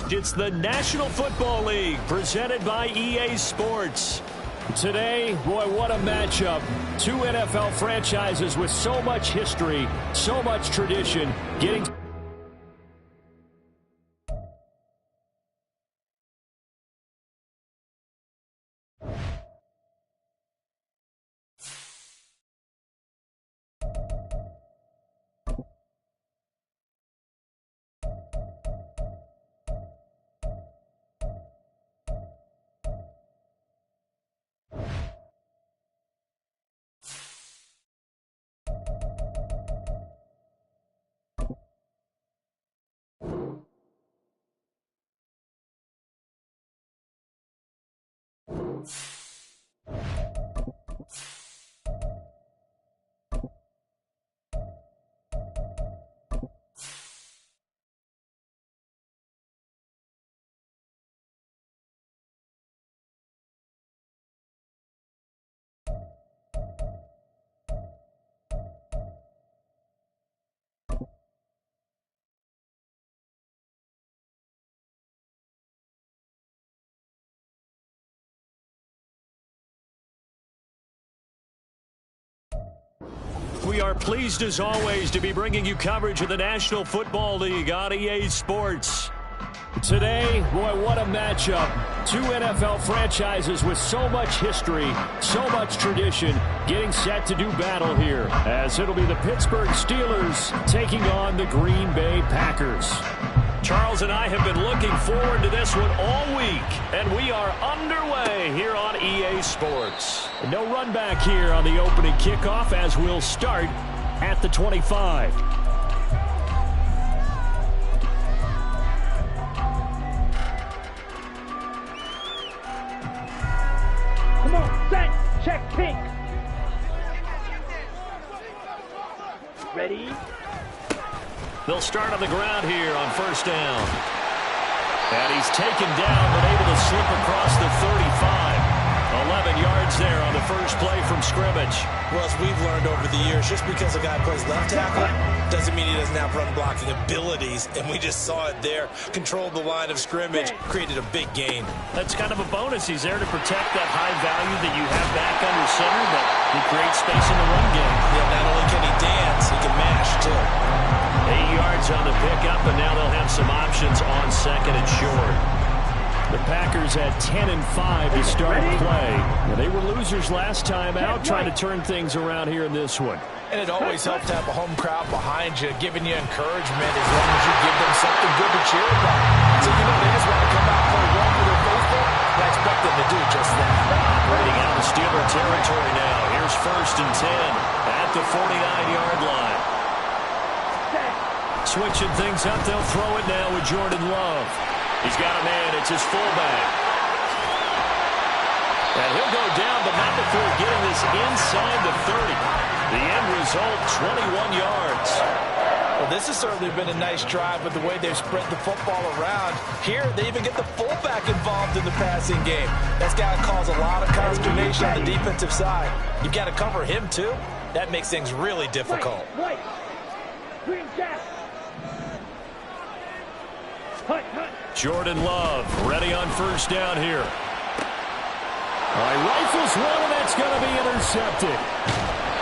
It's the National Football League presented by EA Sports. Today, boy, what a matchup. Two NFL franchises with so much history, so much tradition, getting... We are pleased as always to be bringing you coverage of the National Football League on EA Sports. Today, boy, what a matchup. Two NFL franchises with so much history, so much tradition, getting set to do battle here, as it'll be the Pittsburgh Steelers taking on the Green Bay Packers. Charles and I have been looking forward to this one all week, and we are underway here on EA Sports. No run back here on the opening kickoff as we'll start at the 25. Come on, set, check, pink. Ready? They'll start on the ground here on first down. And he's taken down, but able to slip across the 35. 11 yards there on the first play from scrimmage. Well, as we've learned over the years, just because a guy plays left tackle doesn't mean he doesn't have run blocking abilities. And we just saw it there. Controlled the line of scrimmage, created a big gain. That's kind of a bonus. He's there to protect that high value that you have back under center, but he creates space in the run game. Yeah, not only can he dance, he can mash, too. 8 yards on the pickup, and now they'll have some options on second and short. The Packers had 10 and 5 to start play. Now, they were losers last time out, trying to turn things around here in this one. And it always helps to have a home crowd behind you, giving you encouragement as long as you give them something good to cheer about. So, you know, they just want to come out and play well for their faithful. I expect them to do just that. Operating out of Steeler territory now. Here's first and 10 at the 49-yard line. Switching things up, they'll throw it now with Jordan Love. He's got a man, it's his fullback. And he'll go down, but not before getting this inside the 30. The end result, 21 yards. Well, this has certainly been a nice drive with the way they've spread the football around. Here, they even get the fullback involved in the passing game. That's got to cause a lot of consternation on the defensive side. You've got to cover him, too. That makes things really difficult. Right. Green jack. Jordan Love ready on first down here. All right, rifles one, and that's going to be intercepted.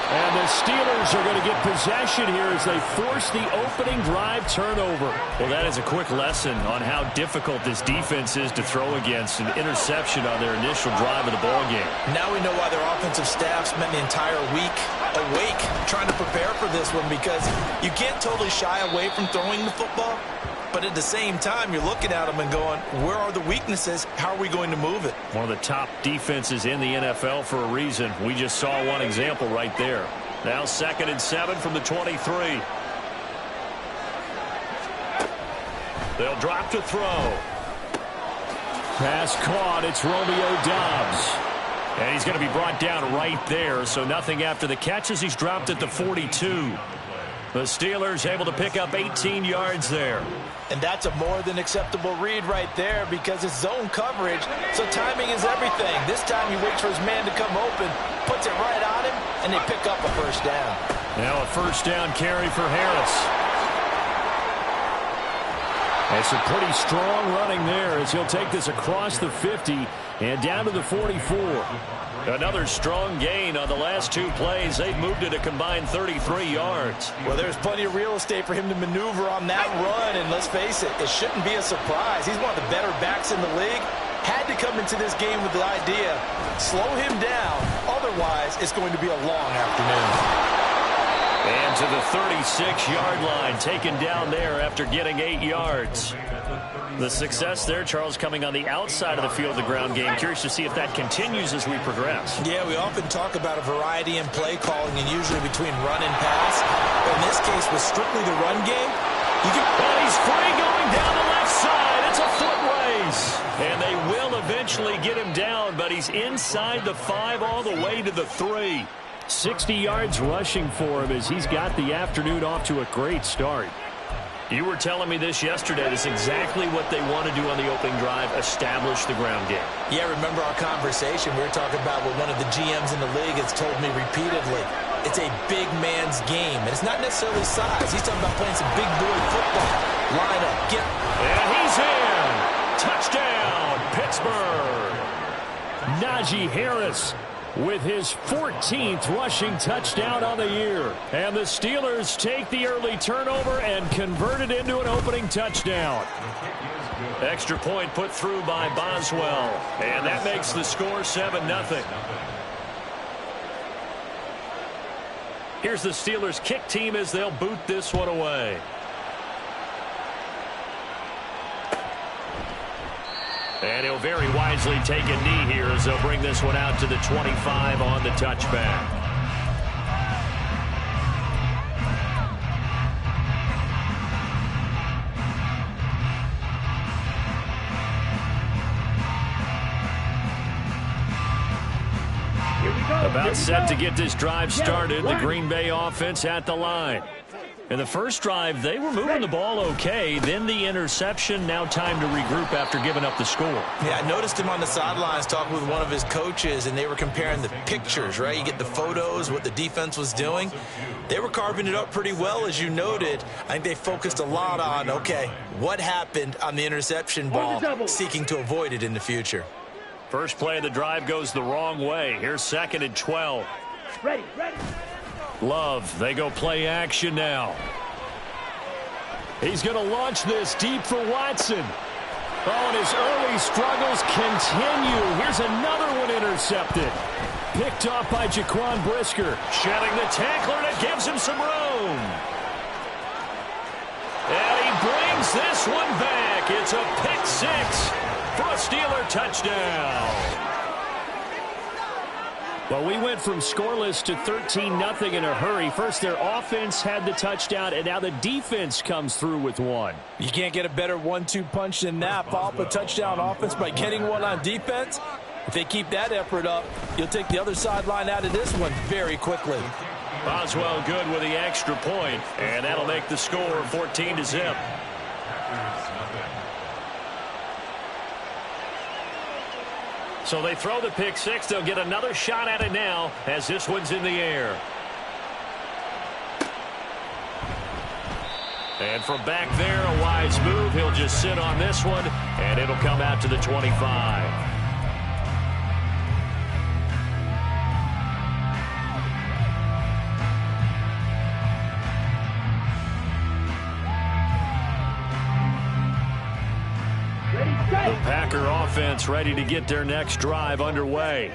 And the Steelers are going to get possession here as they force the opening drive turnover. Well, that is a quick lesson on how difficult this defense is to throw against. An interception on their initial drive of the ballgame. Now we know why their offensive staff spent the entire week awake trying to prepare for this one, because you can't totally shy away from throwing the football. But at the same time, you're looking at them and going, where are the weaknesses? How are we going to move it? One of the top defenses in the NFL for a reason. We just saw one example right there. Now 2nd and 7 from the 23. They'll drop to throw. Pass caught. It's Romeo Doubs. And he's going to be brought down right there. So nothing after the catch as he's dropped at the 42. The Steelers able to pick up 18 yards there. And that's a more than acceptable read right there, because it's zone coverage, so timing is everything. This time he waits for his man to come open, puts it right on him, and they pick up a first down. Now a first down carry for Harris. And some pretty strong running there as he'll take this across the 50 and down to the 44. Another strong gain on the last two plays. They've moved it a combined 33 yards. Well, there's plenty of real estate for him to maneuver on that run, and let's face it, it shouldn't be a surprise. He's one of the better backs in the league. Had to come into this game with the idea, slow him down, otherwise it's going to be a long afternoon. And to the 36-yard line, taken down there after getting 8 yards. The success there, Charles, coming on the outside of the field, the ground game. Curious to see if that continues as we progress. Yeah, we often talk about a variety in play calling and usually between run and pass. But in this case, with strictly the run game, well, he's free going down the left side. It's a foot race. And they will eventually get him down, but he's inside the 5 all the way to the 3. 60 yards rushing for him as he's got the afternoon off to a great start. You were telling me this yesterday. That's exactly what they want to do on the opening drive, establish the ground game. Yeah, remember our conversation. We were talking about what one of the GMs in the league has told me repeatedly. It's a big man's game, and it's not necessarily size. He's talking about playing some big boy football. Line up, get. And he's in. Touchdown, Pittsburgh. Najee Harris with his 14th rushing touchdown on the year. And the Steelers take the early turnover and convert it into an opening touchdown. Extra point put through by Boswell. And that makes the score 7-0. Here's the Steelers kick team as they'll boot this one away. And he'll very wisely take a knee here as they'll bring this one out to the 25 on the touchback. About set to get this drive started. The Green Bay offense at the line. In the first drive, they were moving the ball okay. Then the interception. Now time to regroup after giving up the score. Yeah, I noticed him on the sidelines talking with one of his coaches, and they were comparing the pictures, right? You get the photos, what the defense was doing. They were carving it up pretty well, as you noted. I think they focused a lot on, okay, what happened on the interception ball, seeking to avoid it in the future. First play of the drive goes the wrong way. Here's 2nd and 12. Ready. Love, they go play action now. He's going to launch this deep for Watson. Oh, and his early struggles continue. Here's another one intercepted. Picked off by Jaquan Brisker. Shedding the tackler, and it gives him some room. And he brings this one back. It's a pick 6 for a Steeler touchdown. Well, we went from scoreless to 13-0 in a hurry. First, their offense had the touchdown, and now the defense comes through with one. You can't get a better 1-2 punch than that. Follow up a touchdown offense by getting one on defense. If they keep that effort up, you'll take the other sideline out of this one very quickly. Boswell good with the extra point, and that'll make the score 14-0. So they throw the pick 6. They'll get another shot at it now as this one's in the air. And from back there, a wise move. He'll just sit on this one, and it'll come out to the 25. The Packer offense ready to get their next drive underway.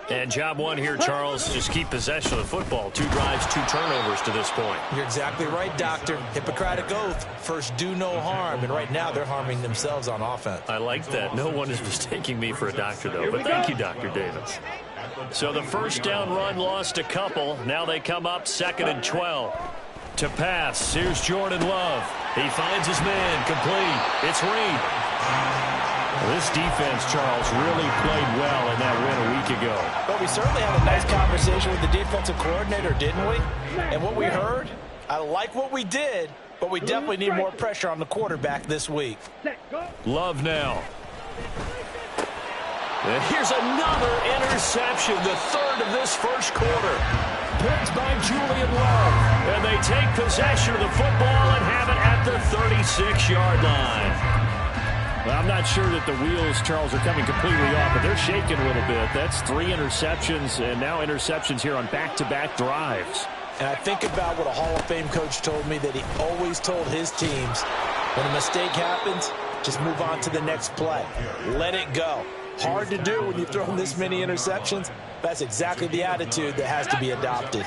And job one here, Charles, just keep possession of the football. 2 drives, 2 turnovers to this point. You're exactly right, Doctor. Hippocratic oath. First, do no harm. And right now, they're harming themselves on offense. I like that. No one is mistaking me for a doctor, though. But thank you, Dr. Davis. So the first down run lost a couple. Now they come up 2nd and 12. To pass, here's Jordan Love. He finds his man, complete. It's Reed. This defense, Charles, really played well in that win a week ago. But we certainly had a nice conversation with the defensive coordinator, didn't we? And what we heard, I like what we did, but we definitely need more pressure on the quarterback this week. Love now. And here's another interception, the 3rd of this first quarter. Picked by Julian Love. And they take possession of the football and have it at the 36-yard line. Well, I'm not sure that the wheels, Charles, are coming completely off, but they're shaking a little bit. That's 3 interceptions, and now interceptions here on back-to-back drives. And I think about what a Hall of Fame coach told me, that he always told his teams, when a mistake happens, just move on to the next play. Let it go. Hard to do when you've thrown this many interceptions. That's exactly the attitude that has to be adopted.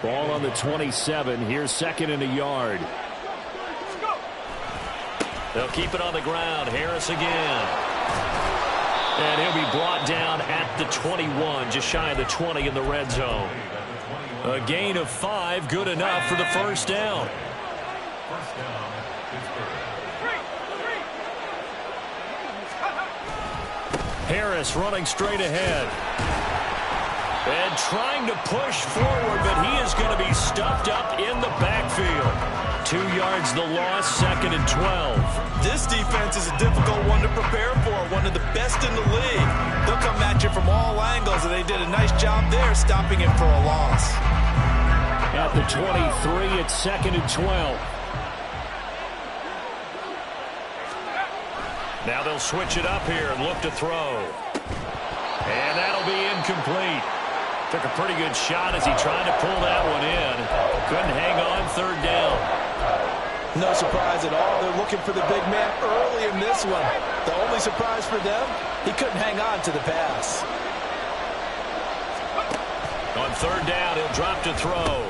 Ball on the 27. Here's 2nd and a yard. They'll keep it on the ground. Harris again. And he'll be brought down at the 21, just shy of the 20 in the red zone. A gain of 5, good enough for the first down. Harris running straight ahead. And trying to push forward, but he is going to be stuffed up in the backfield. 2 yards the loss, 2nd and 12. This defense is a difficult one to prepare for, one of the best in the league. They'll come at you from all angles, and they did a nice job there stopping him for a loss. At the 23, it's 2nd and 12. Now they'll switch it up here and look to throw. And that'll be incomplete. Took a pretty good shot as he tried to pull that one in. Couldn't hang on, 3rd down. No surprise at all. They're looking for the big man early in this one. The only surprise for them, he couldn't hang on to the pass. On 3rd down, he'll drop to throw.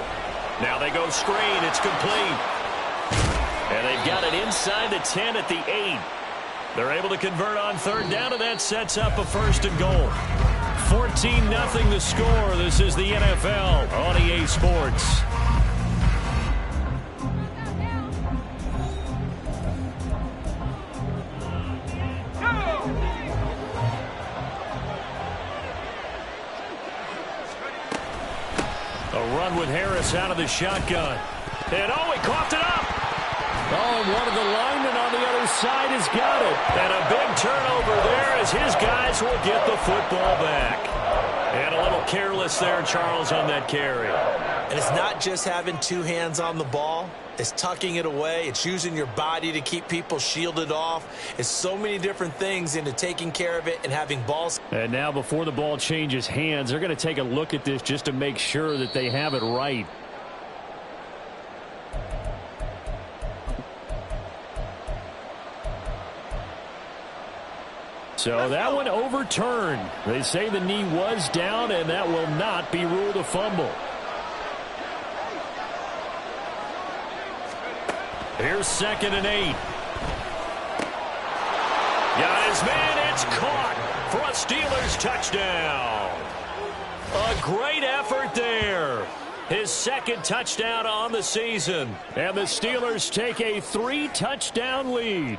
Now they go screen. It's complete. And they've got it inside the 10 at the 8. They're able to convert on 3rd down, and that sets up a 1st and goal. 14-0 the score. This is the NFL on EA Sports. A run with Harris out of the shotgun. And he coughed it up. Oh, and one of the linemen on the other side has got it. And a big turnover there as his guys will get the football back. And a little careless there, Charles, on that carry. And it's not just having 2 hands on the ball. It's tucking it away. It's using your body to keep people shielded off. It's so many different things into taking care of it and having balls. And now before the ball changes hands, they're going to take a look at this just to make sure that they have it right. So that one overturned. They say the knee was down, and that will not be ruled a fumble. Here's 2nd and 8. Got his man. It's caught for a Steelers touchdown. A great effort there. His 2nd touchdown on the season. And the Steelers take a 3-touchdown lead.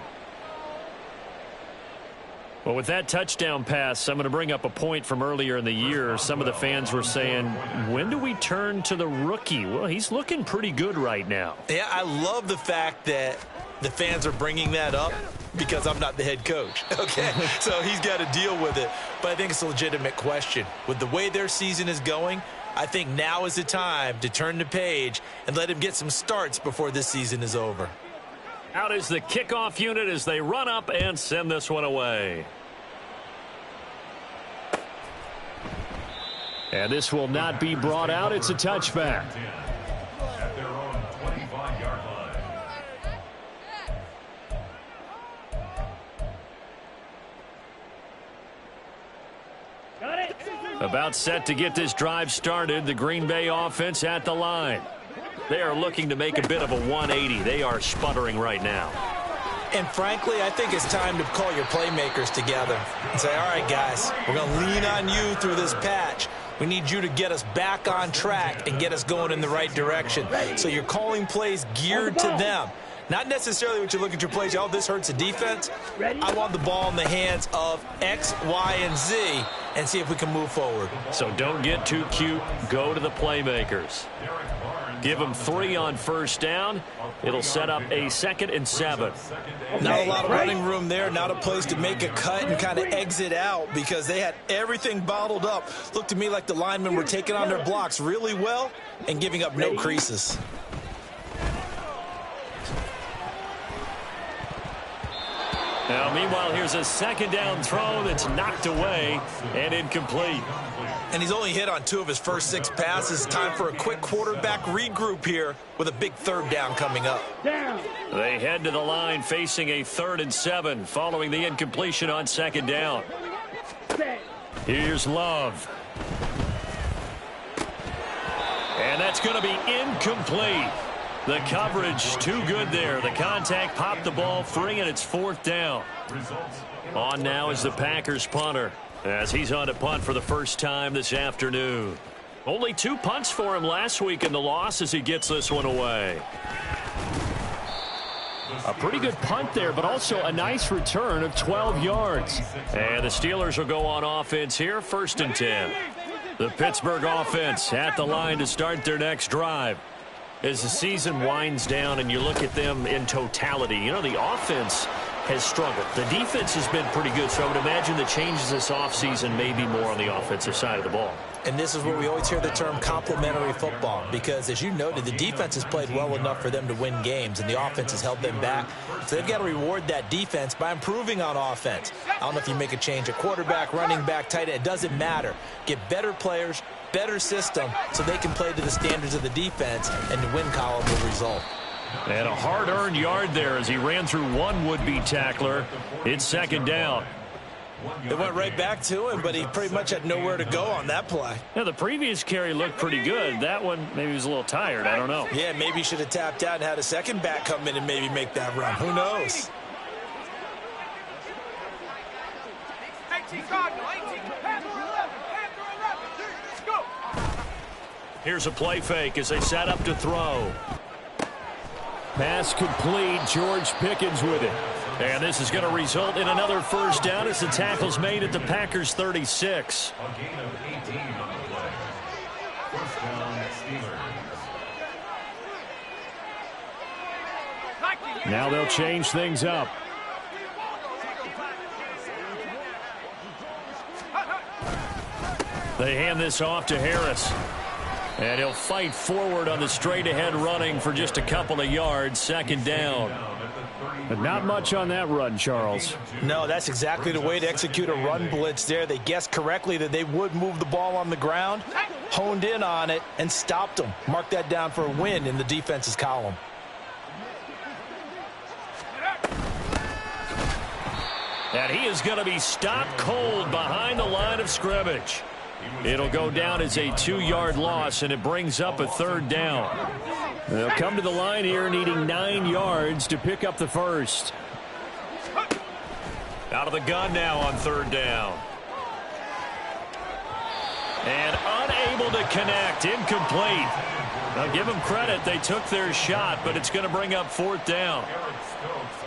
Well, with that touchdown pass, I'm going to bring up a point from earlier in the year. Some of the fans were saying, when do we turn to the rookie? Well, he's looking pretty good right now. Yeah, I love the fact that the fans are bringing that up because I'm not the head coach. Okay, so he's got to deal with it. But I think it's a legitimate question. With the way their season is going, I think now is the time to turn the page and let him get some starts before this season is over. Out is the kickoff unit as they run up and send this one away. And this will not be brought out. It's a touchback. At their own 25-yard line. Got it. About set to get this drive started. The Green Bay offense at the line. They are looking to make a bit of a 180. They are sputtering right now. And frankly, I think it's time to call your playmakers together and say, all right, guys, we're going to lean on you through this patch. We need you to get us back on track and get us going in the right direction. So you're calling plays geared to them. Not necessarily what you look at your plays, oh, this hurts the defense. I want the ball in the hands of X, Y, and Z and see if we can move forward. So don't get too cute. Go to the playmakers. Give them 3 on 1st down. It'll set up a 2nd and 7. Not a lot of running room there. Not a place to make a cut and kind of exit out because they had everything bottled up. Looked to me like the linemen were taking on their blocks really well and giving up no creases. Now, meanwhile, here's a second down throw that's knocked away and incomplete. And he's only hit on 2 of his first 6 passes. Time for a quick quarterback regroup here with a big third down coming up. Down. They head to the line facing a 3rd and 7 following the incompletion on second down. Set. Here's Love. And that's going to be incomplete. The coverage too good there. The contact popped the ball free, and it's 4th down. On now is the Packers punter, as he's on to punt for the first time this afternoon. Only 2 punts for him last week in the loss as he gets this one away. A pretty good punt there, but also a nice return of 12 yards. And the Steelers will go on offense here, 1st and 10. The Pittsburgh offense at the line to start their next drive. As the season winds down and you look at them in totality, you know, the offense has struggled. The defense has been pretty good, so I would imagine the changes this offseason may be more on the offensive side of the ball. And this is where we always hear the term complementary football, because, as you noted, the defense has played well enough for them to win games, and the offense has held them back. So they've got to reward that defense by improving on offense. I don't know if you make a change at quarterback, running back, tight end. It doesn't matter. Get better players, better system, so they can play to the standards of the defense, and the win column will result. And a hard-earned yard there as he ran through one would-be tackler. It's 2nd down. It went right back to him, but he pretty much had nowhere to go on that play. Yeah, the previous carry looked pretty good. That one, maybe he was a little tired. I don't know. Yeah, maybe he should have tapped out and had a second back come in and maybe make that run. Who knows? Here's a play fake as they set up to throw. Pass complete. George Pickens with it. And this is going to result in another 1st down as the tackle's made at the Packers 36. A gain of 18 on the play. 1st down, Steelers. Now they'll change things up. They hand this off to Harris. And he'll fight forward on the straight-ahead running for just a couple of yards. 2nd down. But not much on that run, Charles. No, that's exactly the way to execute a run blitz there. They guessed correctly that they would move the ball on the ground, honed in on it, and stopped them. Mark that down for a win in the defense's column. And he is going to be stopped cold behind the line of scrimmage. It'll go down as a 2-yard loss, and it brings up a 3rd down. They'll come to the line here needing 9 yards to pick up the 1st. Out of the gun now on 3rd down. And unable to connect. Incomplete. Now give them credit. They took their shot, but it's going to bring up 4th down.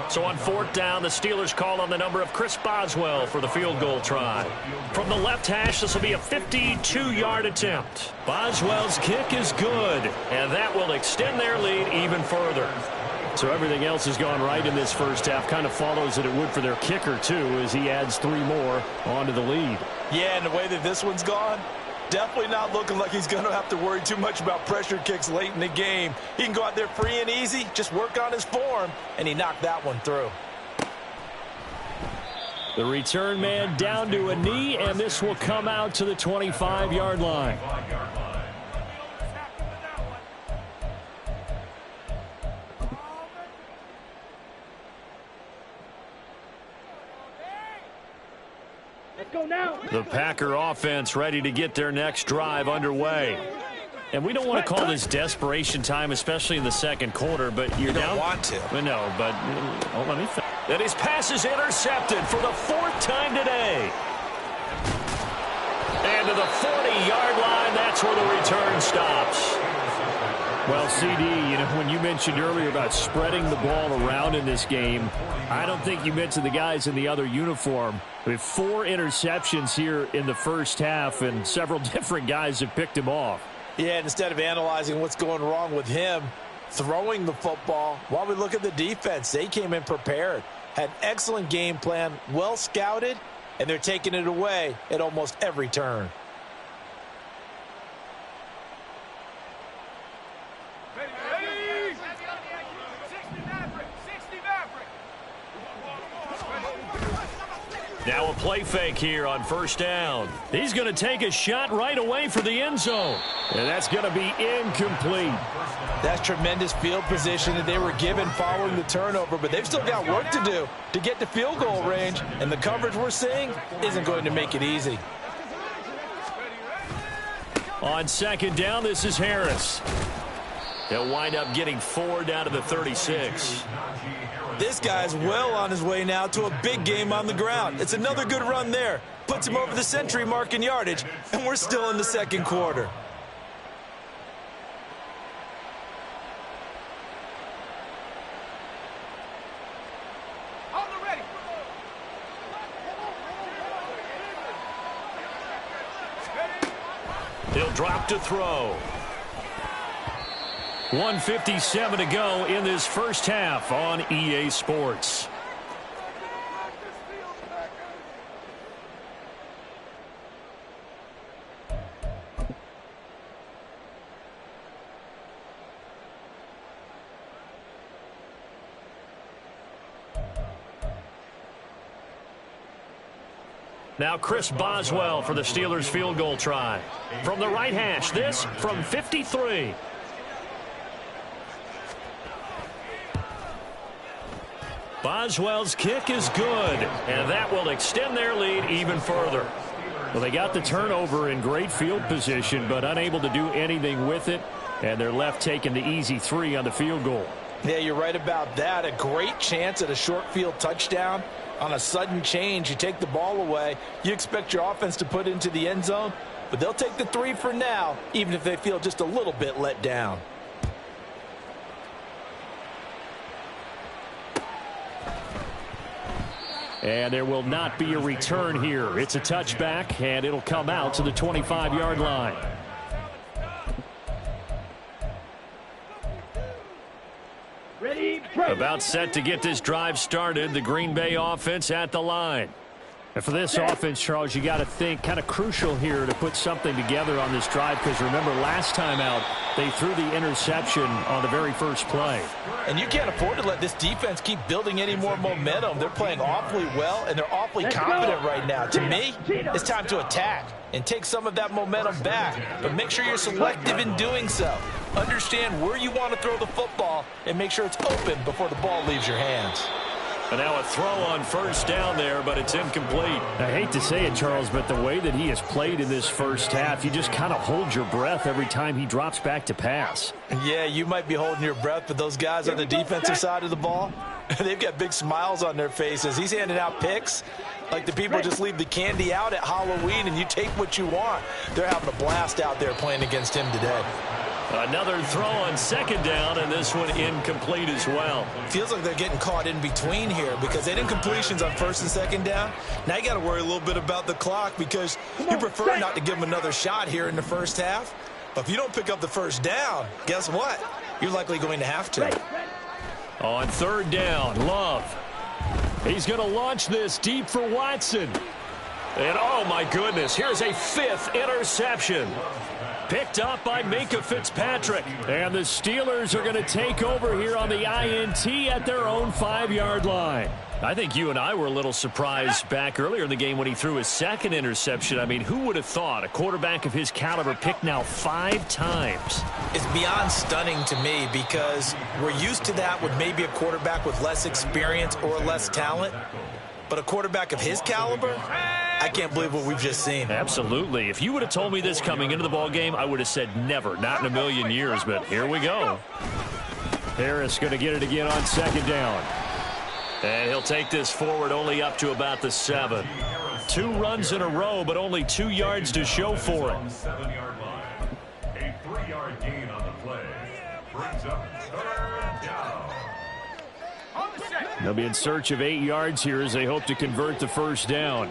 So on 4th down, the Steelers call on the number of Chris Boswell for the field goal try. From the left hash, this will be a 52-yard attempt. Boswell's kick is good, and that will extend their lead even further. So everything else has gone right in this first half. Kind of follows that it would for their kicker, too, as he adds 3 more onto the lead. Yeah, and the way that this one's gone, definitely not looking like he's going to have to worry too much about pressure kicks late in the game. He can go out there free and easy, just work on his form, and he knocked that one through. The return man down to a knee, and this will come out to the 25-yard line. Let's go now. The Packer offense ready to get their next drive underway. And we don't want to call this desperation time, especially in the 2nd quarter, but you're You down. don't want to. No, but let me think. And his pass is intercepted for the 4th time today. And to the 40-yard line, that's where the return stops. Well, CD, when you mentioned earlier about spreading the ball around in this game, I don't think you mentioned the guys in the other uniform. We have 4 interceptions here in the first half, and several different guys have picked him off. Yeah, and instead of analyzing what's going wrong with him throwing the football, while we look at the defense, they came in prepared, had excellent game plan, well scouted, and they're taking it away at almost every turn. Now a play fake here on first down. He's going to take a shot right away for the end zone. And that's going to be incomplete. That's tremendous field position that they were given following the turnover, but they've still got work to do to get to field goal range, and the coverage we're seeing isn't going to make it easy. On second down, this is Harris. He'll wind up getting 4 down to the 36. This guy's well on his way now to a big game on the ground. It's another good run there. Puts him over the century mark in yardage, and we're still in the second quarter. He'll drop to throw. 1:57 to go in this first half on EA Sports. Now Chris Boswell for the Steelers field goal try. From the right hash, this from 53. Boswell's kick is good, and that will extend their lead even further. Well, they got the turnover in great field position, but unable to do anything with it, and they're left taking the easy 3 on the field goal. Yeah, you're right about that. A great chance at a short field touchdown. On a sudden change, you take the ball away. You expect your offense to put into the end zone, but they'll take the 3 for now, even if they feel just a little bit let down. And there will not be a return here. It's a touchback, and it'll come out to the 25-yard line. Ready, break. About set to get this drive started, the Green Bay offense at the line. And for this offense, Charles, you got to think kind of crucial here to put something together on this drive, because remember last time out they threw the interception on the very first play. And you can't afford to let this defense keep building any more momentum. They're playing awfully well, and they're awfully confident right now. To me, it's time to attack and take some of that momentum back, but make sure you're selective in doing so. Understand where you want to throw the football and make sure it's open before the ball leaves your hands. And now a throw on first down there, but it's incomplete. I hate to say it, Charles, but the way that he has played in this first half, you just kind of hold your breath every time he drops back to pass. Yeah, you might be holding your breath, but those guys on the defensive side of the ball, they've got big smiles on their faces. He's handing out picks like the people just leave the candy out at Halloween and you take what you want. They're having a blast out there playing against him today. Another throw on second down, and this one incomplete as well. Feels like they're getting caught in between here because they did incompletions on first and second down. Now you got to worry a little bit about the clock because you prefer not to give them another shot here in the first half. But if you don't pick up the first down, guess what? You're likely going to have to. On third down, Love. He's going to launch this deep for Watson. And oh my goodness, here's a 5th interception. Picked up by Minkah Fitzpatrick. And the Steelers are going to take over here on the INT at their own 5-yard line. I think you and I were a little surprised back earlier in the game when he threw his 2nd interception. I mean, who would have thought a quarterback of his caliber picked now 5 times? It's beyond stunning to me because we're used to that with maybe a quarterback with less experience or less talent. But a quarterback of his caliber, I can't believe what we've just seen. Absolutely. If you would have told me this coming into the ball game, I would have said never, not in a million years. But here we go. Harris going to get it again on second down. And he'll take this forward only up to about the 7. 2 runs in a row, but only 2 yards to show for it. 7-yard line. A 3-yard gain on the play. Brings up third down. They'll be in search of 8 yards here as they hope to convert the first down.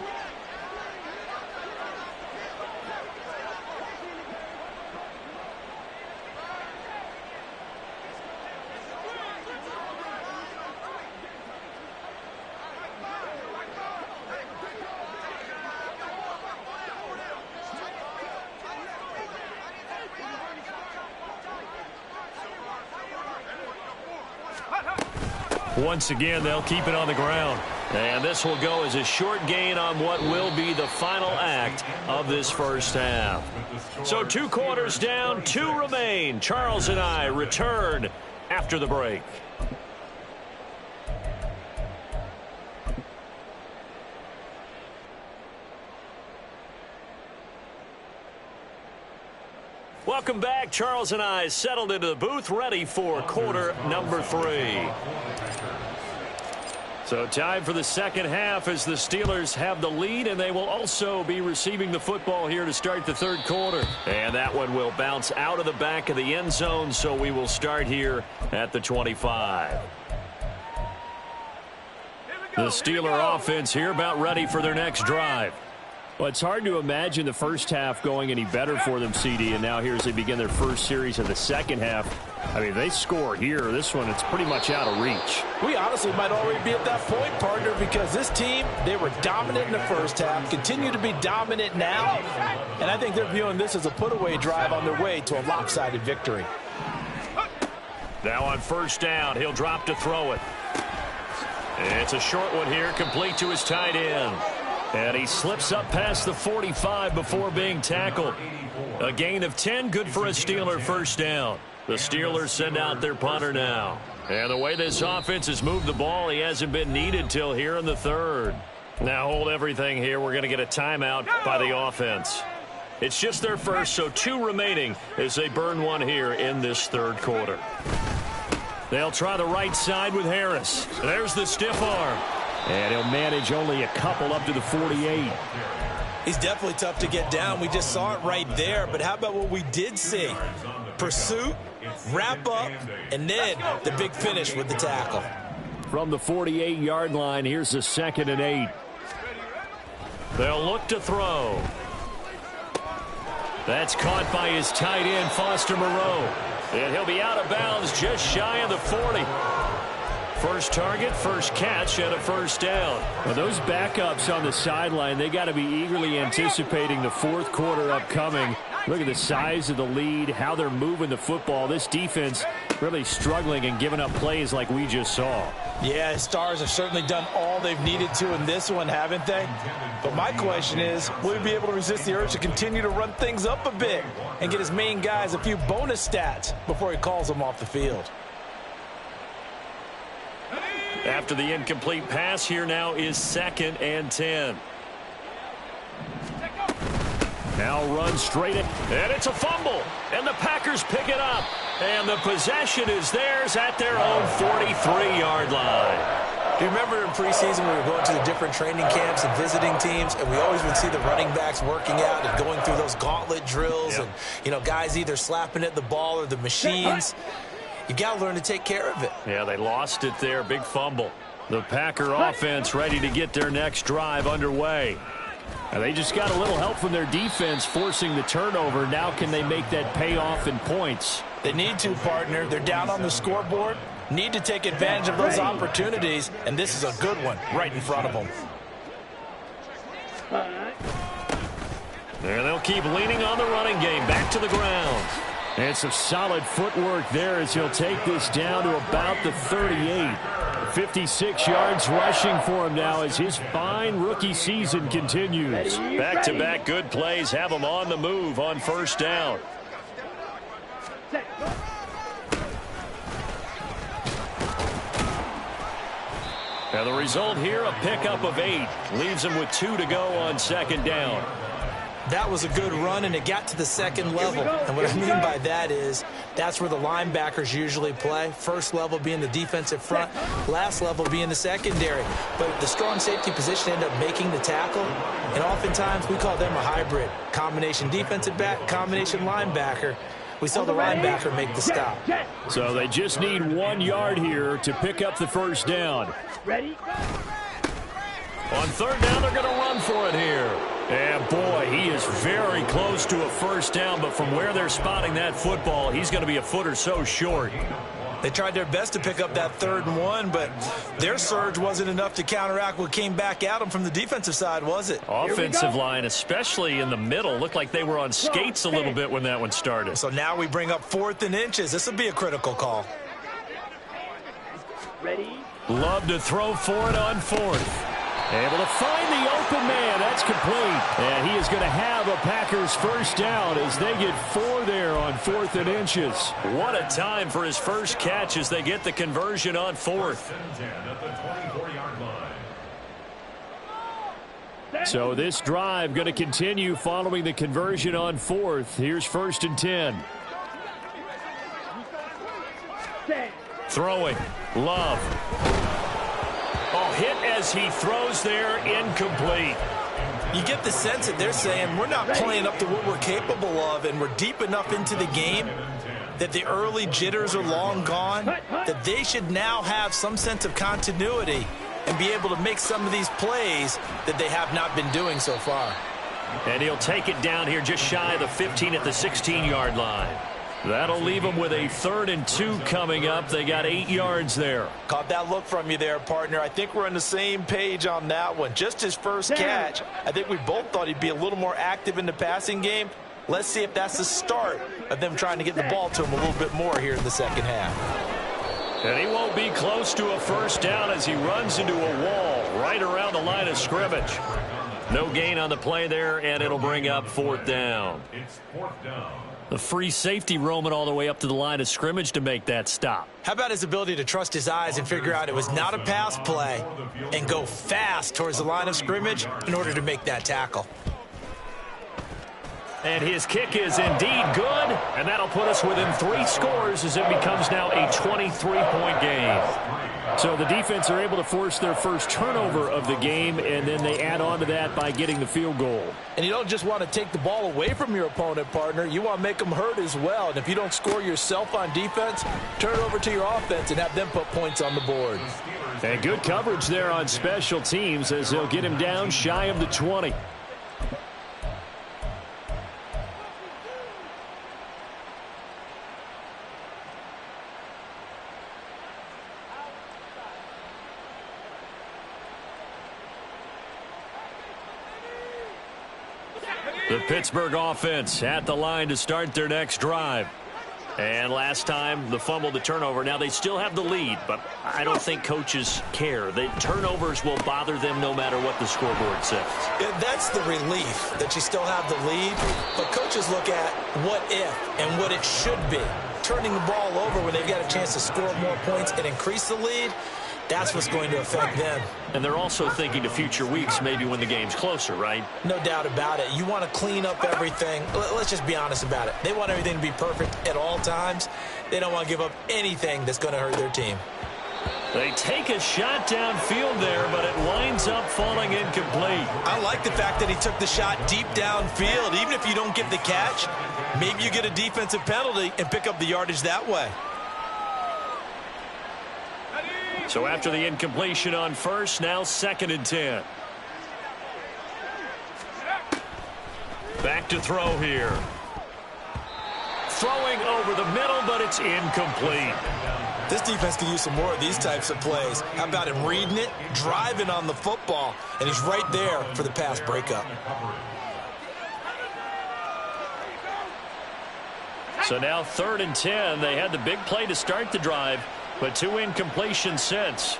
Once again, they'll keep it on the ground. And this will go as a short gain on what will be the final act of this first half. So 2 quarters down, 2 remain. Charles and I return after the break. Welcome back. Charles and I settled into the booth, ready for quarter number 3. So time for the second half as the Steelers have the lead, and they will also be receiving the football here to start the third quarter. And that one will bounce out of the back of the end zone, so we will start here at the 25. The Steeler offense here about ready for their next drive. Well, it's hard to imagine the first half going any better for them, CD, and now here as they begin their first series of the second half. I mean, they score here. This one, it's pretty much out of reach. We honestly might already be at that point, partner, because this team, they were dominant in the first half, continue to be dominant now, and I think they're viewing this as a put-away drive on their way to a lopsided victory. Now on first down, he'll drop to throw it. It's a short one here, complete to his tight end. And he slips up past the 45 before being tackled. A gain of 10, good for a Steeler first down. The Steelers send out their punter now. And the way this offense has moved the ball, he hasn't been needed till here in the third. Now hold everything here. We're going to get a timeout by the offense. It's just their first, so 2 remaining as they burn one here in this third quarter. They'll try the right side with Harris. There's the stiff arm. And he'll manage only a couple up to the 48. He's definitely tough to get down. We just saw it right there. But how about what we did see? Pursuit, wrap up, and then the big finish with the tackle. From the 48-yard line, here's the 2nd and 8. They'll look to throw. That's caught by his tight end, Foster Moreau. And he'll be out of bounds just shy of the 40. First target, first catch, and a first down. Well, those backups on the sideline, they got to be eagerly anticipating the fourth quarter upcoming. Look at the size of the lead, how they're moving the football. This defense really struggling and giving up plays like we just saw. Yeah, Stars have certainly done all they've needed to in this one, haven't they? But my question is, will he be able to resist the urge to continue to run things up a bit and get his main guys a few bonus stats before he calls them off the field? After the incomplete pass, here now is 2nd and 10. Now run straight in, and it's a fumble, and the Packers pick it up, and the possession is theirs at their own 43-yard line. Do you remember in preseason we were going to the different training camps and visiting teams, and we always would see the running backs working out and going through those gauntlet drills, and, you know, guys either slapping at the ball or the machines. You got to learn to take care of it. Yeah, they lost it there. Big fumble. The Packer offense ready to get their next drive underway. And they just got a little help from their defense forcing the turnover. Now can they make that pay off in points? They need to, partner. They're down on the scoreboard. Need to take advantage of those opportunities. And this is a good one right in front of them. There they'll keep leaning on the running game. Back to the ground. And some solid footwork there as he'll take this down to about the 38. 56 yards rushing for him now as his fine rookie season continues. Back-to-back good plays have him on the move on first down. And the result here, a pickup of 8. Leaves him with 2 to go on 2nd down. That was a good run, and it got to the 2nd level. And what I mean by that is that's where the linebackers usually play. First level being the defensive front, last level being the secondary. But the strong safety position ended up making the tackle, and oftentimes we call them a hybrid. Combination defensive back, combination linebacker. We saw the linebacker make the stop. So they just need 1 yard here to pick up the first down. Ready? On third down, they're going to run for it here. And, boy, he is very close to a first down, but from where they're spotting that football, he's going to be a foot or so short. They tried their best to pick up that 3rd and 1, but their surge wasn't enough to counteract what came back at them from the defensive side, was it? Offensive line, especially in the middle, looked like they were on skates a little bit when that one started. So now we bring up 4th and inches. This will be a critical call. Ready? Love to throw for it on fourth. Able to find the open man. That's complete. And he is going to have a Packers first down as they get 4 there on 4th and inches. What a time for his first catch as they get the conversion on 4th. So this drive going to continue following the conversion on 4th. Here's 1st and 10. Throwing. Love. Oh, hit as he throws there, incomplete. You get the sense that they're saying we're not playing up to what we're capable of, and we're deep enough into the game that the early jitters are long gone, that they should now have some sense of continuity and be able to make some of these plays that they have not been doing so far. And he'll take it down here just shy of the 15 at the 16-yard line. That'll leave them with a 3rd and 2 coming up. They got 8 yards there. Caught that look from you there, partner. I think we're on the same page on that one. Just his first catch, I think we both thought he'd be a little more active in the passing game. Let's see if that's the start of them trying to get the ball to him a little bit more here in the second half. And he won't be close to a first down as he runs into a wall right around the line of scrimmage. No gain on the play there, and it'll bring up 4th down. It's 4th down. The free safety roaming all the way up to the line of scrimmage to make that stop. How about his ability to trust his eyes and figure out it was not a pass play and go fast towards the line of scrimmage in order to make that tackle. And his kick is indeed good, and that'll put us within 3 scores as it becomes now a 23-point game. So the defense are able to force their first turnover of the game, and then they add on to that by getting the field goal. And you don't just want to take the ball away from your opponent, partner. You want to make them hurt as well. And if you don't score yourself on defense, turn it over to your offense and have them put points on the board. And good coverage there on special teams as they'll get him down shy of the 20. The Pittsburgh offense at the line to start their next drive. And last time, the fumble, the turnover. Now, they still have the lead, but I don't think coaches care. The turnovers will bother them no matter what the scoreboard says. Yeah, that's the relief, that you still have the lead. But coaches look at what if and what it should be. Turning the ball over when they've got a chance to score more points and increase the lead, that's what's going to affect them. And they're also thinking to future weeks, maybe when the game's closer, right? No doubt about it. You want to clean up everything. Let's just be honest about it. They want everything to be perfect at all times. They don't want to give up anything that's going to hurt their team. They take a shot downfield there, but it winds up falling incomplete. I like the fact that he took the shot deep downfield. Even if you don't get the catch, maybe you get a defensive penalty and pick up the yardage that way. So after the incompletion on first, now 2nd and 10. Back to throw here. Throwing over the middle, but it's incomplete. This defense can use some more of these types of plays. How about him reading it, driving on the football, and he's right there for the pass breakup. So now 3rd and 10. They had the big play to start the drive, but 2 incompletions since.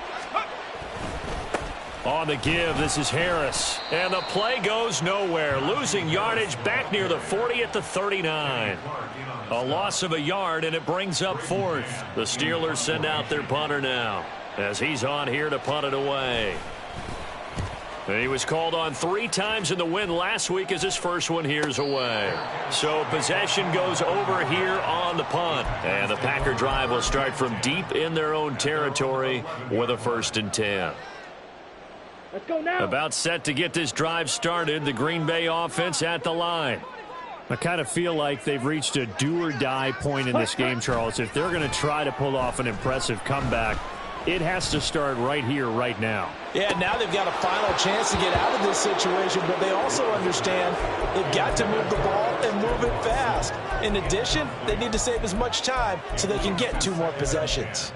On the give, this is Harris. And the play goes nowhere. Losing yardage back near the 40 at the 39. A loss of a yard, and it brings up 4th. The Steelers send out their punter now as he's on here to punt it away. And he was called on 3 times in the win last week as his first one here's away. So possession goes over here on the punt. And the Packer drive will start from deep in their own territory with a 1st and 10. Let's go now. About set to get this drive started. The Green Bay offense at the line. I kind of feel like they've reached a do-or-die point in this game, Charles. If they're going to try to pull off an impressive comeback, it has to start right here, right now. Yeah, now they've got a final chance to get out of this situation, but they also understand they've got to move the ball and move it fast. In addition, they need to save as much time so they can get 2 more possessions.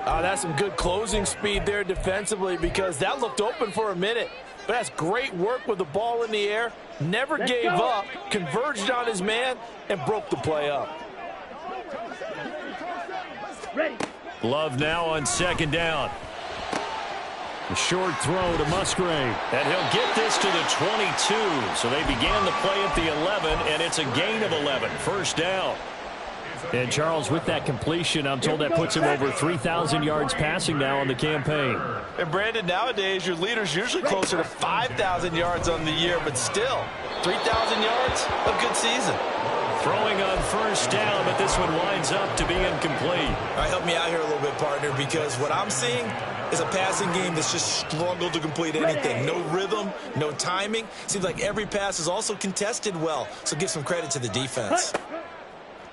That's some good closing speed there defensively, because that looked open for a minute. But that's great work with the ball in the air. Never gave up, converged on his man, and broke the play up. Ready. Love now on 2nd down. A short throw to Musgrave. And he'll get this to the 22. So they began the play at the 11, and it's a gain of 11. First down. And Charles, with that completion, I'm told that puts him over 3,000 yards passing now on the campaign. And Brandon, nowadays your leader's usually closer to 5,000 yards on the year, but still, 3,000 yards, a good season. Throwing on first down, but this one winds up to be incomplete. All right, help me out here a little bit, partner, because what I'm seeing is a passing game that's just struggled to complete anything. No rhythm, no timing. Seems like every pass is also contested well, so give some credit to the defense.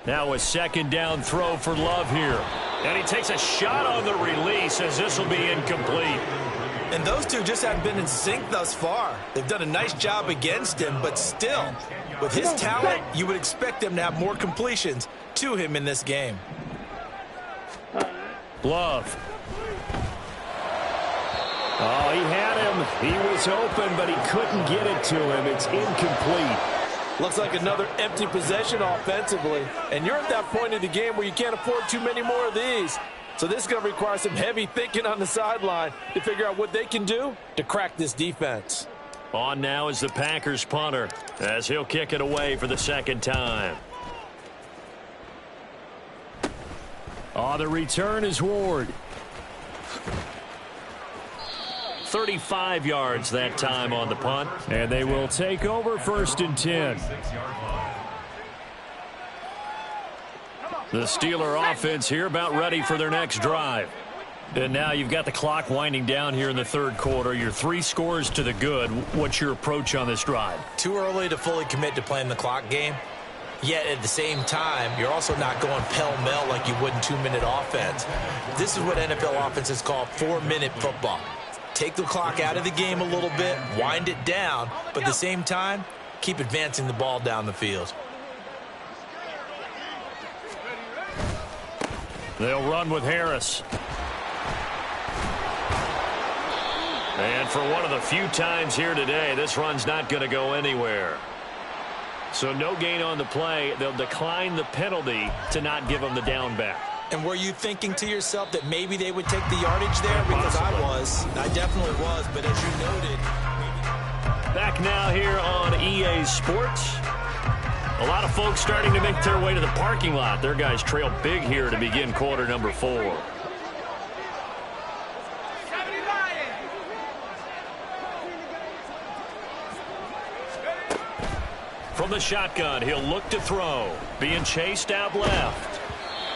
Now a second down throw for Love here. And he takes a shot on the release as this will be incomplete. And those two just haven't been in sync thus far. They've done a nice job against him, but still, with his talent, you would expect them to have more completions to him in this game. Love. Oh, he had him. He was open, but he couldn't get it to him. It's incomplete. Looks like another empty possession offensively. And you're at that point in the game where you can't afford too many more of these. So this is going to require some heavy thinking on the sideline to figure out what they can do to crack this defense. On now is the Packers punter as he'll kick it away for the second time. Oh, the return is Ward. 35 yards that time on the punt. And they will take over first and 10. The Steeler offense here about ready for their next drive. And now you've got the clock winding down here in the third quarter. You're 3 scores to the good. What's your approach on this drive? Too early to fully commit to playing the clock game. Yet at the same time, you're also not going pell-mell like you would in 2-minute offense. This is what NFL offenses call 4-minute football. Take the clock out of the game a little bit, wind it down, but at the same time, keep advancing the ball down the field. They'll run with Harris. And for one of the few times here today, this run's not going to go anywhere. So no gain on the play. They'll decline the penalty to not give them the down back. And were you thinking to yourself that maybe they would take the yardage there? Because I was. I definitely was. But as you noted. Back now here on EA Sports. A lot of folks starting to make their way to the parking lot. Their guys trail big here to begin quarter number 4. From the shotgun, he'll look to throw. Being chased out left.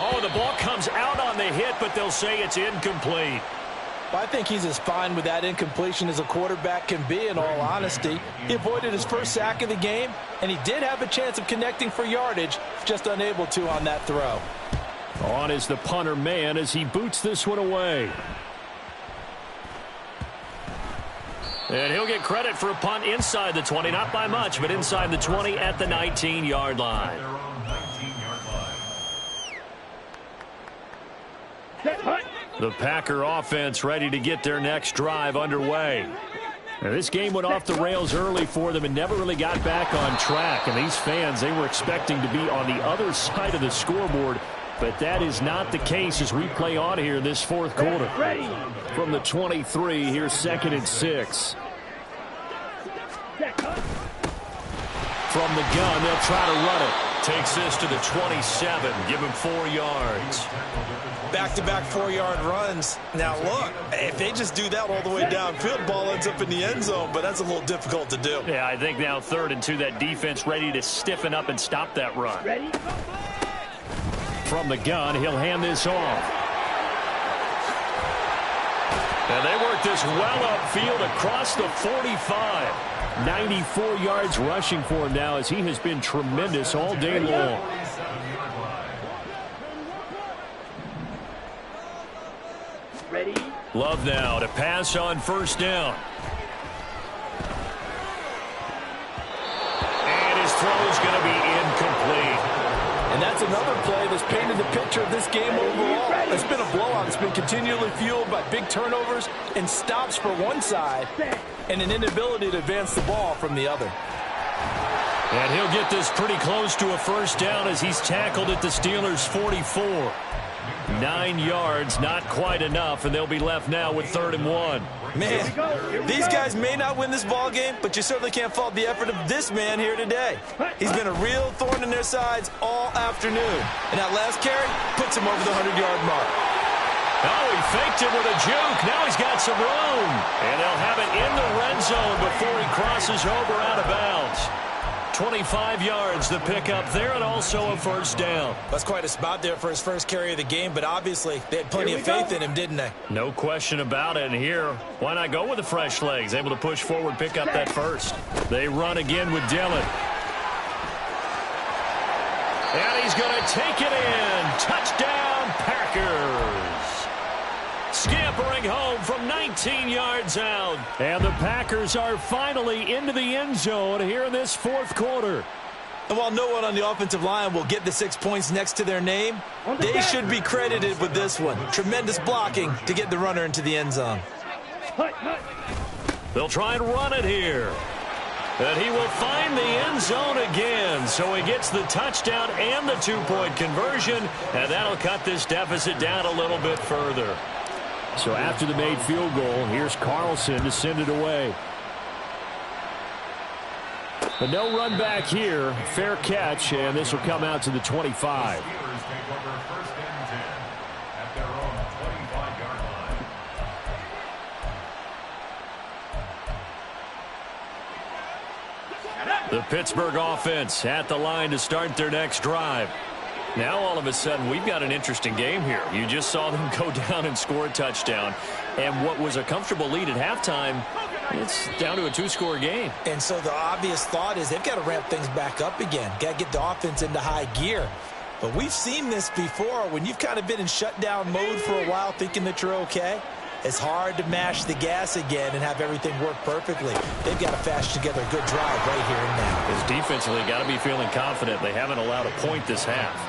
Oh, the ball comes out on the hit, but they'll say it's incomplete. Well, I think he's as fine with that incompletion as a quarterback can be, in all honesty. He avoided his first sack of the game, and he did have a chance of connecting for yardage, just unable to on that throw. On is the punter man as he boots this one away. And he'll get credit for a punt inside the 20, not by much, but inside the 20 at the 19-yard line. The Packer offense ready to get their next drive underway. Now, this game went off the rails early for them and never really got back on track. And these fans, they were expecting to be on the other side of the scoreboard. But that is not the case as we play on here in this fourth quarter. From the 23, here's 2nd and 6. From the gun, they'll try to run it. Takes this to the 27, give him 4 yards. Back-to-back 4-yard runs. Now, look, if they just do that all the way downfield, ball ends up in the end zone, but that's a little difficult to do. Yeah, I think now 3rd and 2, that defense ready to stiffen up and stop that run. From the gun, he'll hand this off. And they work this well upfield across the 45. 94 yards rushing for him now as he has been tremendous all day long. Ready? Love now to pass on first down. And his throw is going to be incomplete. And that's another play that's painted the picture of this game overall. It's been a blowout. It's been continually fueled by big turnovers and stops for one side and an inability to advance the ball from the other. And he'll get this pretty close to a first down as he's tackled at the Steelers' 44. 9 yards, not quite enough, and they'll be left now with 3rd and 1. Man, these guys may not win this ball game, but you certainly can't fault the effort of this man here today. He's been a real thorn in their sides all afternoon. And that last carry puts him over the 100-yard mark. Oh, he faked it with a juke. Now he's got some room. And they'll have it in the red zone before he crosses over out of bounds. 25 yards the pickup there, and also a 1st down. That's quite a spot there for his first carry of the game, but obviously they had plenty of faith in him, didn't they? No question about it. And here, why not go with the fresh legs? Able to push forward, pick up that first. They run again with Dillon. And he's going to take it in. Touchdown, Packers. Scampering home from 19 yards out. And the Packers are finally into the end zone here in this 4th quarter. And while no one on the offensive line will get the 6 points next to their name, they should be credited with this one. Tremendous blocking to get the runner into the end zone. They'll try and run it here. And he will find the end zone again. So he gets the touchdown and the 2-point conversion. And that'll cut this deficit down a little bit further. So after the made field goal, here's Carlson to send it away. But no run back here. Fair catch, and this will come out to the 25. The Pittsburgh offense at the line to start their next drive. Now all of a sudden we've got an interesting game here. You just saw them go down and score a touchdown. And what was a comfortable lead at halftime, it's down to a 2-score game. And so the obvious thought is they've got to ramp things back up again. Got to get the offense into high gear. But we've seen this before. When you've kind of been in shutdown mode for a while thinking that you're okay, it's hard to mash the gas again and have everything work perfectly. They've got to fashion together a good drive right here and now. Because defensively, got to be feeling confident. They haven't allowed a point this half.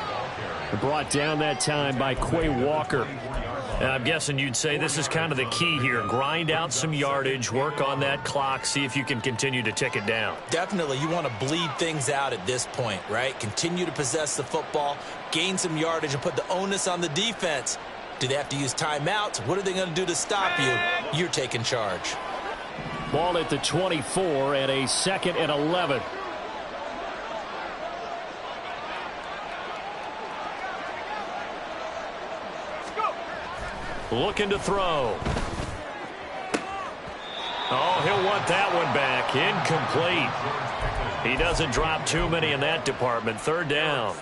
Brought down that time by Quay Walker. And I'm guessing you'd say this is kind of the key here. Grind out some yardage, work on that clock, see if you can continue to tick it down. Definitely. You want to bleed things out at this point, right? Continue to possess the football, gain some yardage, and put the onus on the defense. Do they have to use timeouts? What are they going to do to stop you? You're taking charge. Ball at the 24 and a 2nd and 11. Looking to throw. Oh, he'll want that one back. Incomplete. He doesn't drop too many in that department. 3rd down.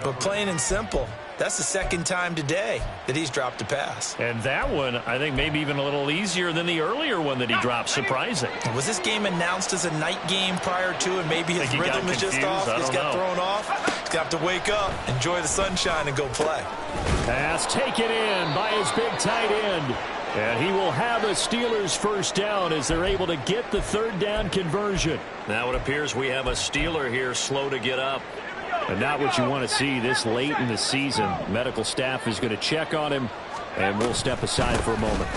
But plain and simple, that's the 2nd time today that he's dropped a pass. And that one, I think, maybe even a little easier than the earlier one that he dropped. Surprising. Was this game announced as a night game prior to, and maybe his rhythm is just off? He's got thrown off. He's got to wake up, enjoy the sunshine, and go play. Pass taken in by his big tight end. And he will have a Steelers 1st down as they're able to get the 3rd down conversion. Now it appears we have a Steeler here slow to get up. And not what you want to see this late in the season. Medical staff is going to check on him, and we'll step aside for a moment.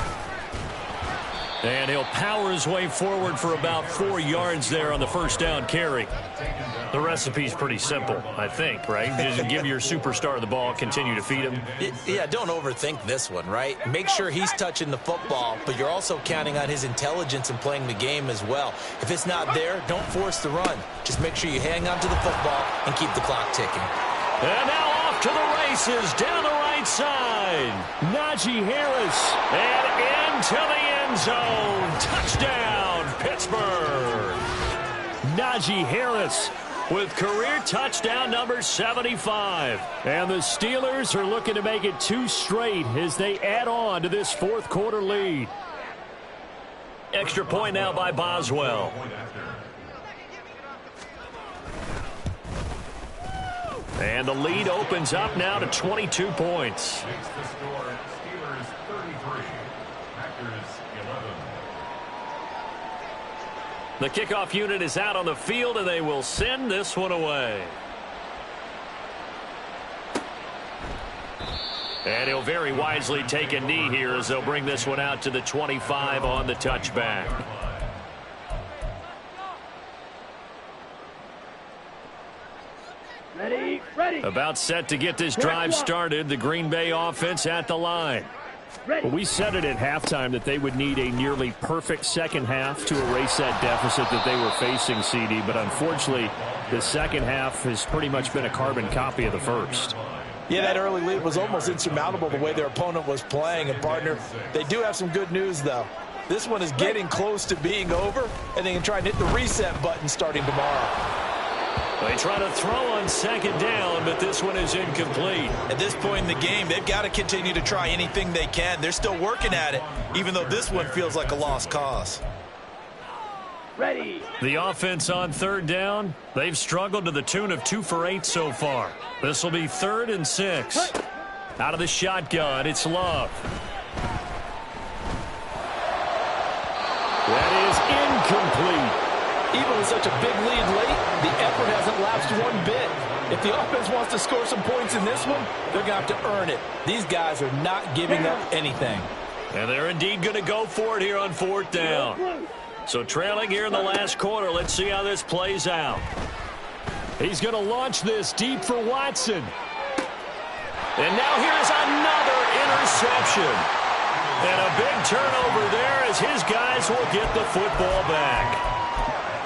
And he'll power his way forward for about 4 yards there on the 1st down carry. The recipe's pretty simple, I think, right? Just give your superstar the ball, continue to feed him. Yeah, don't overthink this one, right? Make sure he's touching the football, but you're also counting on his intelligence in playing the game as well. If it's not there, don't force the run. Just make sure you hang on to the football and keep the clock ticking. And now off to the races down the right side. Najee Harris, and into the end zone. Touchdown, Pittsburgh. Najee Harris with career touchdown number 75. And the Steelers are looking to make it 2 straight as they add on to this 4th quarter lead. Extra point now by Boswell. And the lead opens up now to 22 points. Steelers 33, Packers 11. The kickoff unit is out on the field, and they will send this one away. And he'll very wisely take a knee here as they'll bring this one out to the 25 on the touchback. Ready, ready. About set to get this drive started, the Green Bay offense at the line. Ready. Well, we said it at halftime that they would need a nearly perfect second half to erase that deficit that they were facing, CD. But unfortunately, the second half has pretty much been a carbon copy of the first. Yeah, that early lead was almost insurmountable the way their opponent was playing. And, partner, they do have some good news, though. This one is getting close to being over, and they can try and hit the reset button starting tomorrow. They try to throw on second down, but this one is incomplete. At this point in the game, they've got to continue to try anything they can. They're still working at it, even though this one feels like a lost cause. Ready. The offense on third down, they've struggled to the tune of 2 for 8 so far. This will be 3rd and 6. Out of the shotgun, it's Love. That is incomplete. Even with such a big lead late, the effort hasn't lapsed one bit. If the offense wants to score some points in this one, they're going to have to earn it. These guys are not giving up anything. And they're indeed going to go for it here on 4th down. So trailing here in the last quarter, let's see how this plays out. He's going to launch this deep for Watson. And now here's another interception. And a big turnover there as his guys will get the football back.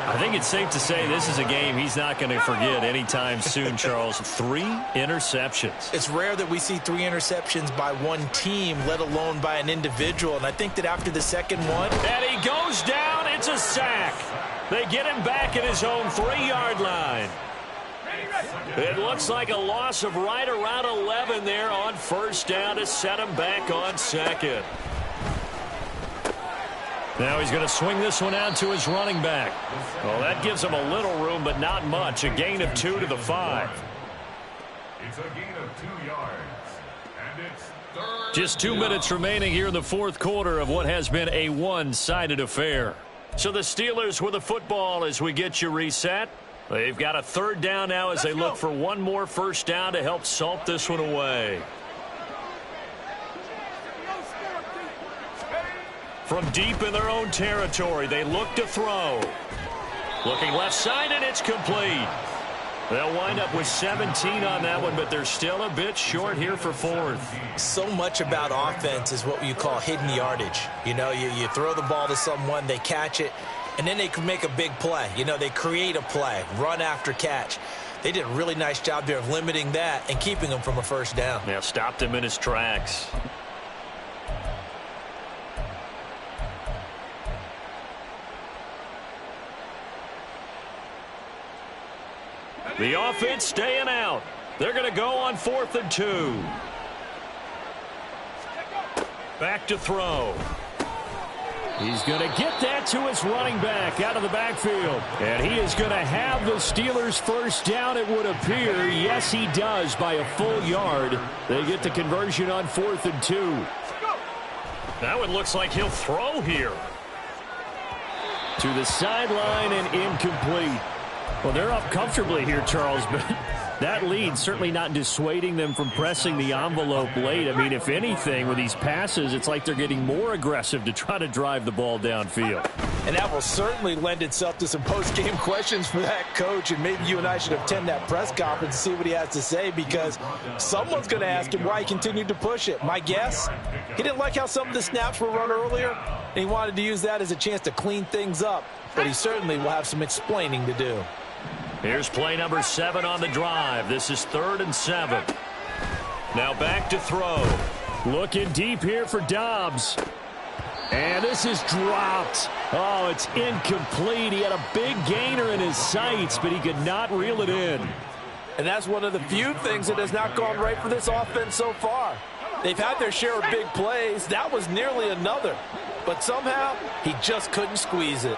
I think it's safe to say this is a game he's not going to forget anytime soon, Charles. 3 interceptions. It's rare that we see 3 interceptions by one team, let alone by an individual. And I think that after the second one... And he goes down. It's a sack. They get him back at his own 3-yard line. It looks like a loss of right around 11 there on 1st down to set him back on 2nd. Now he's going to swing this one out to his running back. Well, that gives him a little room, but not much. A gain of 2 to the 5. It's a gain of 2 yards. And it's 3rd. Just 2 minutes remaining here in the 4th quarter of what has been a one-sided affair. So the Steelers with the football as we get you reset. They've got a 3rd down now as they look for one more 1st down to help salt this one away. From deep in their own territory, they look to throw. Looking left side, and it's complete. They'll wind up with 17 on that one, but they're still a bit short here for 4th. So much about offense is what you call hidden yardage. You know, you throw the ball to someone, they catch it, and then they can make a big play. You know, they create a play, run after catch. They did a really nice job there of limiting that and keeping him from a 1st down. Yeah, stopped him in his tracks. The offense staying out. They're going to go on 4th and 2. Back to throw. He's going to get that to his running back out of the backfield. And he is going to have the Steelers' 1st down, it would appear. Yes, he does by a full yard. They get the conversion on 4th and 2. That one looks like he'll throw here. To the sideline and incomplete. Well, they're up comfortably here, Charles, but that lead certainly not dissuading them from pressing the envelope late. I mean, if anything, with these passes, it's like they're getting more aggressive to try to drive the ball downfield. And that will certainly lend itself to some post-game questions for that coach, and maybe you and I should attend that press conference and see what he has to say, because someone's going to ask him why he continued to push it. My guess, he didn't like how some of the snaps were run earlier, and he wanted to use that as a chance to clean things up, but he certainly will have some explaining to do. Here's play number 7 on the drive. This is 3rd and 7. Now back to throw. Looking deep here for Dobbs. And this is dropped. Oh, it's incomplete. He had a big gainer in his sights, but he could not reel it in. And that's one of the few things that has not gone right for this offense so far. They've had their share of big plays. That was nearly another. But somehow, he just couldn't squeeze it.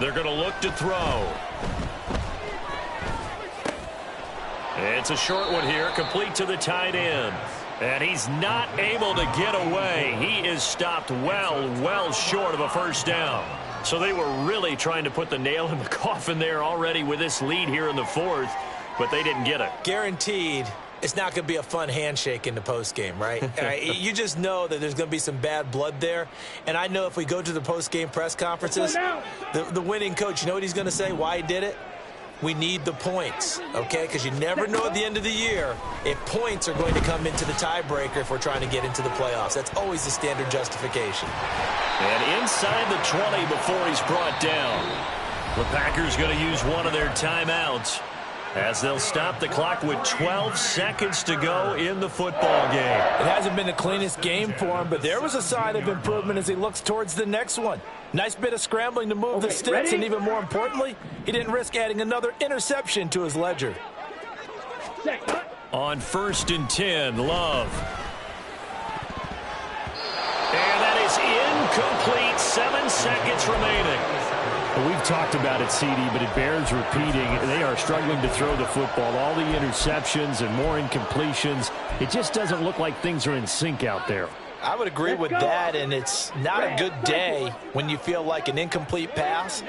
They're going to look to throw. It's a short one here, complete to the tight end. And he's not able to get away. He is stopped well short of a 1st down. So they were really trying to put the nail in the coffin there already with this lead here in the 4th, but they didn't get it. Guaranteed, it's not going to be a fun handshake in the postgame, right? You just know that there's going to be some bad blood there. And I know if we go to the postgame press conferences, the winning coach, you know what he's going to say, why he did it? we need the points, okay? Because you never know at the end of the year if points are going to come into the tiebreaker if we're trying to get into the playoffs. That's always the standard justification. And inside the 20 before he's brought down. The Packers going to use one of their timeouts as they'll stop the clock with 12 seconds to go in the football game. It hasn't been the cleanest game for him, but there was a sign of improvement as he looks towards the next one. Nice bit of scrambling to move the sticks, and even more importantly, he didn't risk adding another interception to his ledger. On 1st and 10, Love. And that is incomplete. 7 seconds remaining. Well, we've talked about it, CD, but it bears repeating. They are struggling to throw the football. All the interceptions and more incompletions. It just doesn't look like things are in sync out there. I would agree with that, and it's not a good day when you feel like an incomplete pass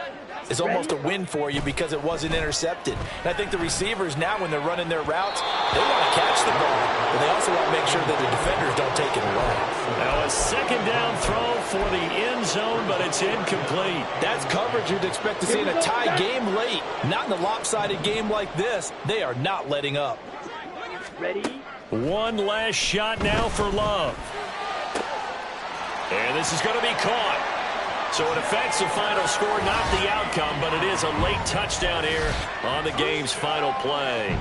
is almost a win for you because it wasn't intercepted. And I think the receivers now, when they're running their routes, they want to catch the ball, but they also want to make sure that the defenders don't take it away. Now a second down throw for the end zone, but it's incomplete. That's coverage you'd expect to see in a tie game late. Not in a lopsided game like this. They are not letting up. Ready? One last shot now for Love. And this is going to be caught. So it affects the final score, not the outcome, but it is a late touchdown here on the game's final play.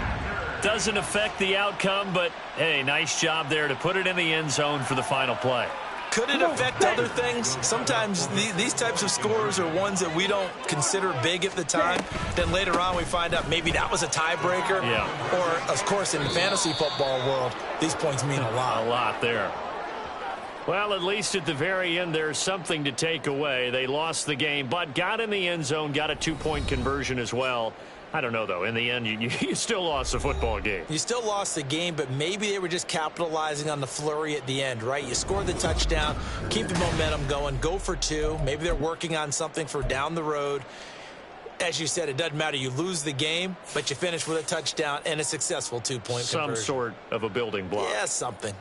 Doesn't affect the outcome, but, hey, nice job there to put it in the end zone for the final play. Could it affect other things? Sometimes these types of scores are ones that we don't consider big at the time. Then later on we find out maybe that was a tiebreaker. Yeah. Or, of course, in the fantasy football world, these points mean a lot. A lot there. Well, at least at the very end, there's something to take away. They lost the game, but got in the end zone, got a 2-point conversion as well. I don't know, though. In the end, you still lost the football game. You still lost the game, but maybe they were just capitalizing on the flurry at the end, right? You scored the touchdown, keep the momentum going, go for 2. Maybe they're working on something for down the road. As you said, it doesn't matter. You lose the game, but you finish with a touchdown and a successful 2-point conversion. Some sort of a building block. Yeah, something.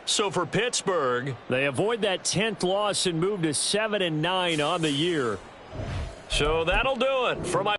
So for Pittsburgh, they avoid that 10th loss and move to 7-9 on the year. So that'll do it for my